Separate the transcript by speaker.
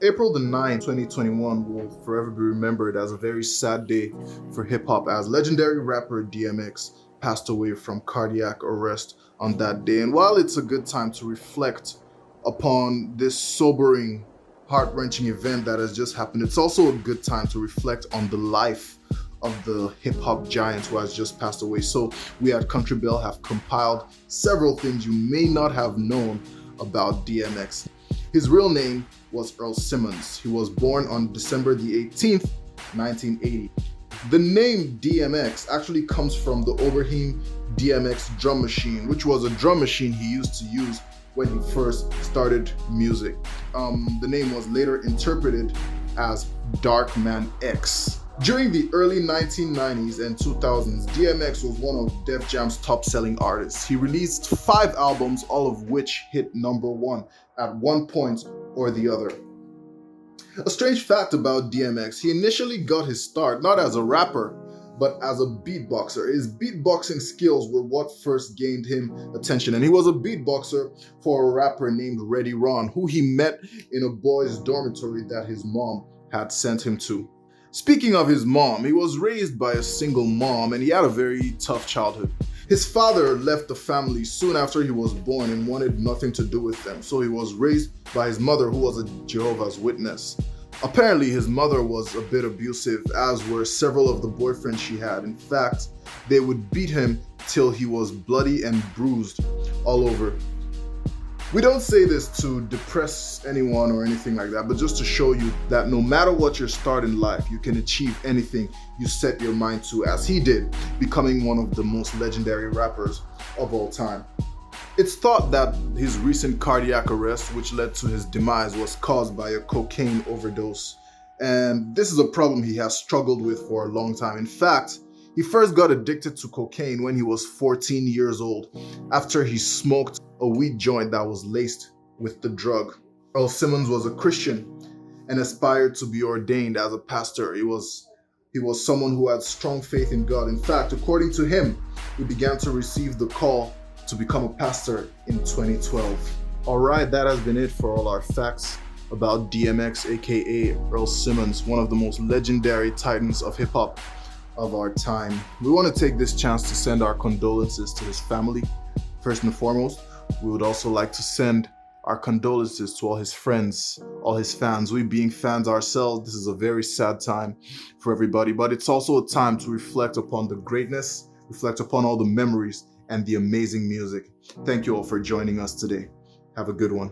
Speaker 1: April the 9th, 2021 will forever be remembered as a very sad day for hip hop as legendary rapper DMX passed away from cardiac arrest on that day. And while it's a good time to reflect upon this sobering, heart-wrenching event that has just happened, it's also a good time to reflect on the life of the hip hop giant who has just passed away. So we at Country Bell have compiled several things you may not have known about DMX. His real name was Earl Simmons. He was born on December the 18th, 1980. The name DMX actually comes from the Oberheim DMX drum machine, which was a drum machine he used to use when he first started music. The name was later interpreted as Darkman X. During the early 1990s and 2000s, DMX was one of Def Jam's top-selling artists. He released 5 albums, all of which hit #1 at one point or the other. A strange fact about DMX, he initially got his start not as a rapper, but as a beatboxer. His beatboxing skills were what first gained him attention, and he was a beatboxer for a rapper named Reddy Ron, who he met in a boys' dormitory that his mom had sent him to. Speaking of his mom, he was raised by a single mom and he had a very tough childhood. His father left the family soon after he was born and wanted nothing to do with them, so he was raised by his mother, who was a Jehovah's Witness. Apparently, his mother was a bit abusive, as were several of the boyfriends she had. In fact, they would beat him till he was bloody and bruised all over. We don't say this to depress anyone or anything like that, but just to show you that no matter what your start in life, you can achieve anything you set your mind to, as he did, becoming one of the most legendary rappers of all time. It's thought that his recent cardiac arrest, which led to his demise, was caused by a cocaine overdose. And this is a problem he has struggled with for a long time. In fact, he first got addicted to cocaine when he was 14 years old, after he smoked a weed joint that was laced with the drug. Earl Simmons was a Christian and aspired to be ordained as a pastor. He was someone who had strong faith in God. In fact, according to him, he began to receive the call to become a pastor in 2012. All right, that has been it for all our facts about DMX, aka Earl Simmons, one of the most legendary titans of hip hop of our time. We want to take this chance to send our condolences to his family. First and foremost, we would also like to send our condolences to all his friends, all his fans. We being fans ourselves, this is a very sad time for everybody, but it's also a time to reflect upon the greatness, reflect upon all the memories and the amazing music. Thank you all for joining us today. Have a good one.